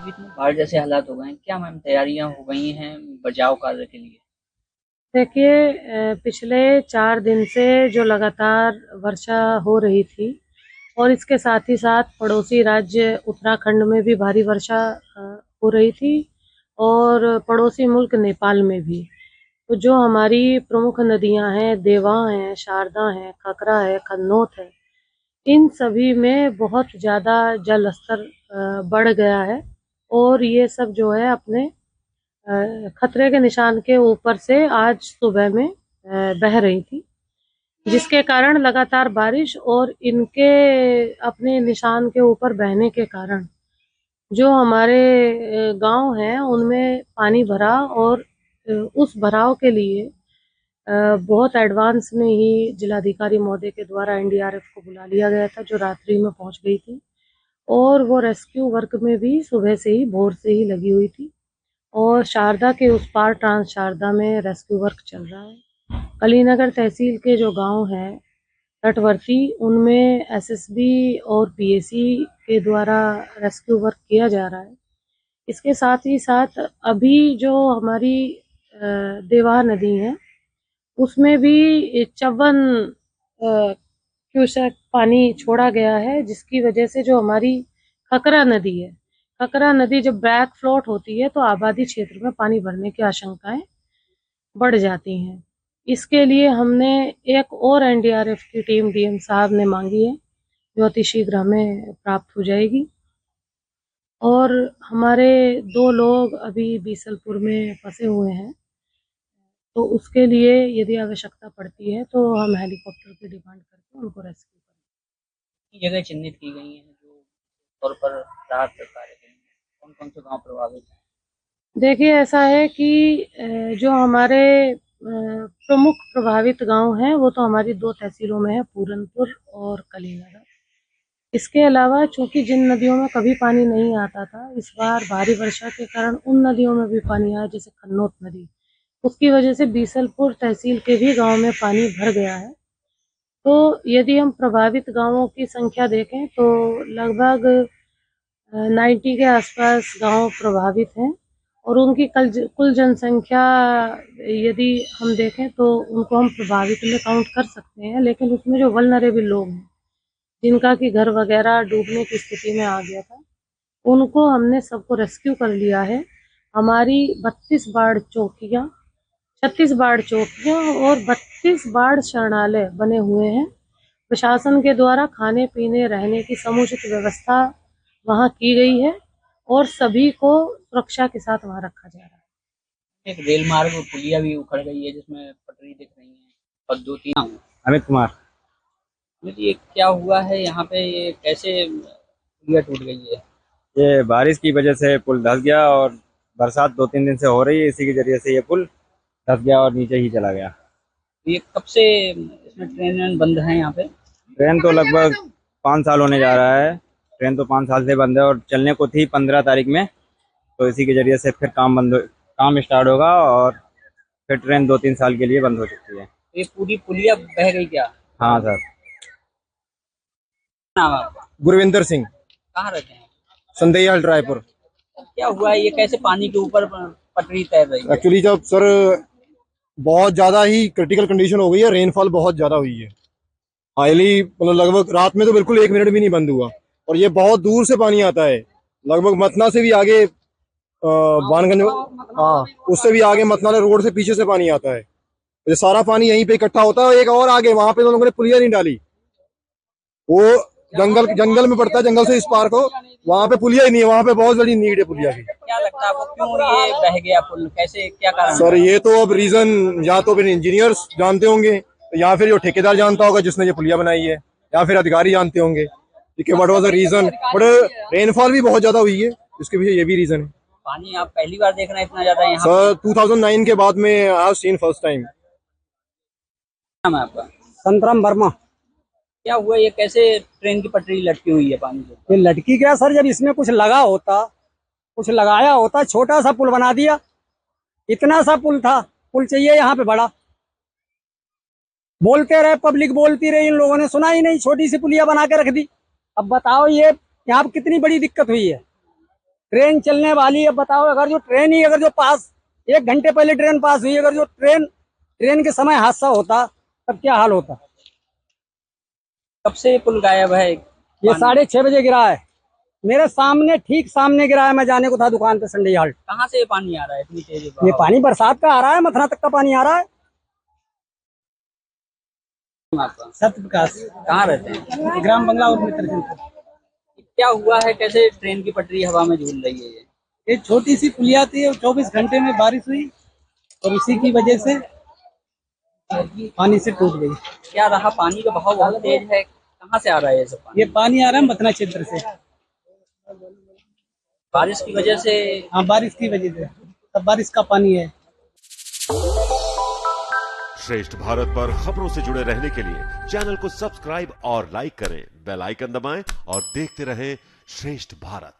बीच में बाढ़ जैसे हालात हो गए हैं, क्या मैम तैयारियां हो गई हैं बचाव कार्य के लिए? देखिए, पिछले 4 दिन से जो लगातार वर्षा हो रही थी और इसके साथ ही साथ पड़ोसी राज्य उत्तराखंड में भी भारी वर्षा हो रही थी और पड़ोसी मुल्क नेपाल में भी। तो जो हमारी प्रमुख नदियां हैं, देवा हैं, शारदा हैं, खकरा है, खन्नौत है, इन सभी में बहुत ज़्यादा जल स्तर बढ़ गया है और ये सब जो है अपने खतरे के निशान के ऊपर से आज सुबह में बह रही थी, जिसके कारण लगातार बारिश और इनके अपने निशान के ऊपर बहने के कारण जो हमारे गांव हैं उनमें पानी भरा और उस भराव के लिए बहुत एडवांस में ही जिलाधिकारी महोदय के द्वारा एनडीआरएफ को बुला लिया गया था, जो रात्रि में पहुंच गई थी और वो रेस्क्यू वर्क में भी सुबह से ही भोर से ही लगी हुई थी और शारदा के उस पार ट्रांस शारदा में रेस्क्यू वर्क चल रहा है। कलीनगर तहसील के जो गांव हैं तटवर्ती, उनमें एसएसबी और पीएसी के द्वारा रेस्क्यू वर्क किया जा रहा है। इसके साथ ही साथ अभी जो हमारी देवा नदी है उसमें भी 54 क्यूसेक पानी छोड़ा गया है, जिसकी वजह से जो हमारी खकरा नदी है, खकरा नदी जब बैक फ्लोट होती है तो आबादी क्षेत्र में पानी भरने की आशंकाएं बढ़ जाती हैं। इसके लिए हमने एक और एनडीआरएफ की टीम डीएम साहब ने मांगी है, जो अतिशीघ्र हमें प्राप्त हो जाएगी। और हमारे 2 लोग अभी बीसलपुर में फंसे हुए हैं, तो उसके लिए यदि आवश्यकता पड़ती है तो हम हेलीकॉप्टर की डिमांड करके उनको रेस्क्यू करेंगे। कितनी जगह चिन्हित की गई हैं जो तौर पर राहत कार्य के लिए? कौन कौन से गांव प्रभावित हैं? देखिए, ऐसा है कि जो हमारे प्रमुख प्रभावित गांव हैं वो तो हमारी 2 तहसीलों में है, पूरनपुर और कलीनगर। इसके अलावा चूंकि जिन नदियों में कभी पानी नहीं आता था, इस बार भारी वर्षा के कारण उन नदियों में भी पानी आया, जैसे खन्नौत नदी। उसकी वजह से बीसलपुर तहसील के भी गांव में पानी भर गया है। तो यदि हम प्रभावित गांवों की संख्या देखें तो लगभग 90 के आसपास गांव प्रभावित हैं और उनकी कुल जनसंख्या यदि हम देखें तो उनको हम प्रभावित में काउंट कर सकते हैं, लेकिन उसमें जो वल्नरेबल लोग हैं, जिनका कि घर वगैरह डूबने की स्थिति में आ गया था, उनको हमने सबको रेस्क्यू कर लिया है। हमारी 32 बाढ़ चौकियां, 36 बाढ़ चौकियां और 32 बाढ़ शरणालय बने हुए हैं। प्रशासन के द्वारा खाने पीने रहने की समुचित व्यवस्था वहां की गई है और सभी को सुरक्षा के साथ वहां रखा जा रहा है। एक रेल मार्ग और पुलिया भी उखड़ गई है जिसमें पटरी दिख रही है और दो तीन। अमित कुमार। ये क्या हुआ है यहाँ पे, ये कैसे पुलिया टूट गई है? ये बारिश की वजह से पुल धंस गया और बरसात 2-3 दिन से हो रही है, इसी के जरिए से ये पुल धंस गया और नीचे ही चला गया। ये कब से इसमें ट्रेन वेन बंद है यहाँ पे? ट्रेन तो लगभग 5 साल होने जा रहा है। ट्रेन तो 5 साल से बंद है और चलने को थी 15 तारीख में, तो इसी के जरिए से फिर काम स्टार्ट होगा और फिर ट्रेन 2-3 साल के लिए बंद हो चुकी है। ये पूरी पुलिया बह गई क्या? हाँ सर। नाम है आपका? गुरविंदर सिंह, कहाँ रहते हैं? संदेयाल रायपुर। क्या हुआ है, ये कैसे पानी के ऊपर पटरी तैर रही है? एक्चुअली जब सर बहुत ज्यादा ही क्रिटिकल कंडीशन हो गई है, रेनफॉल बहुत ज्यादा हुई है। हाईली मतलब लगभग रात में तो बिल्कुल 1 मिनट भी नहीं बंद हुआ और ये बहुत दूर से पानी आता है, लगभग मतना से भी आगे, बानगंज, हाँ उससे भी आगे मतना रोड से पीछे से पानी आता है। ये सारा पानी यहीं पे इकट्ठा होता है। एक और आगे वहां पे तो लोगों ने पुलिया नहीं डाली, वो जंगल में पड़ता है, जंगल से इस पार को, वहां पे पुलिया ही नहीं है। वहां पे बहुत बड़ी नीड है पुलिया की। क्या लगता है आपको, क्यों ये बह गया पुल, कैसे, क्या कारण सर है? ये तो अब रीजन या तो फिर इंजीनियर्स जानते होंगे या फिर जो ठेकेदार जानता होगा जिसने ये पुलिया बनाई है, या फिर अधिकारी जानते होंगे कि what was the reason. But rainfall भी बहुत ज्यादा हुई है, इसके पीछे ये भी रीजन है। पानी आप पहली बार देख रहे हैं इतना ज्यादा यहाँ सर 2009 के बाद में I have seen first time. नाम है आपका? संतराम वर्मा। क्या हुआ, ये कैसे ट्रेन की पटरी लटकी हुई है पानी से? ये लड़की क्या सर, जब इसमें कुछ लगा होता, कुछ लगाया होता, छोटा सा पुल बना दिया। इतना सा पुल था, पुल चाहिए यहाँ पे बड़ा। बोलते रहे, पब्लिक बोलती रही, इन लोगों ने सुना ही नहीं, छोटी सी पुलिया बना के रख दी। अब बताओ ये यहाँ पे कितनी बड़ी दिक्कत हुई है। ट्रेन चलने वाली है, बताओ अगर जो ट्रेन ही अगर जो पास 1 घंटे पहले ट्रेन पास हुई, अगर जो ट्रेन के समय हादसा होता तब क्या हाल होता। कब से ये पुल गायब है? ये 6:30 बजे गिरा है, मेरे सामने ठीक सामने गिरा है। मैं जाने को था दुकान पे संडे हाल्ट। कहाँ से ये पानी आ रहा है इतनी तेज? ये पानी बरसात का आ रहा है, मथुरा तक का पानी आ रहा है। आपका सत्य प्रकाश, कहाँ रहते हैं? ग्राम बंगला और मित्र सिंह। क्या हुआ है? कैसे ट्रेन की पटरी हवा में झूल रही है? ये छोटी सी पुलिया थी, 24 घंटे में बारिश हुई और उसी की वजह से पानी से टूट गई। क्या रहा? पानी का बहाव बहुत तेज है, कहाँ से आ रहा है ये सब पानी? ये पानी आ रहा है मथुरा क्षेत्र से, बारिश की वजह से? हाँ, बारिश की वजह से, सब बारिश का पानी है। श्रेष्ठ भारत पर खबरों से जुड़े रहने के लिए चैनल को सब्सक्राइब और लाइक करें, बेल आइकन दबाएं और देखते रहें श्रेष्ठ भारत।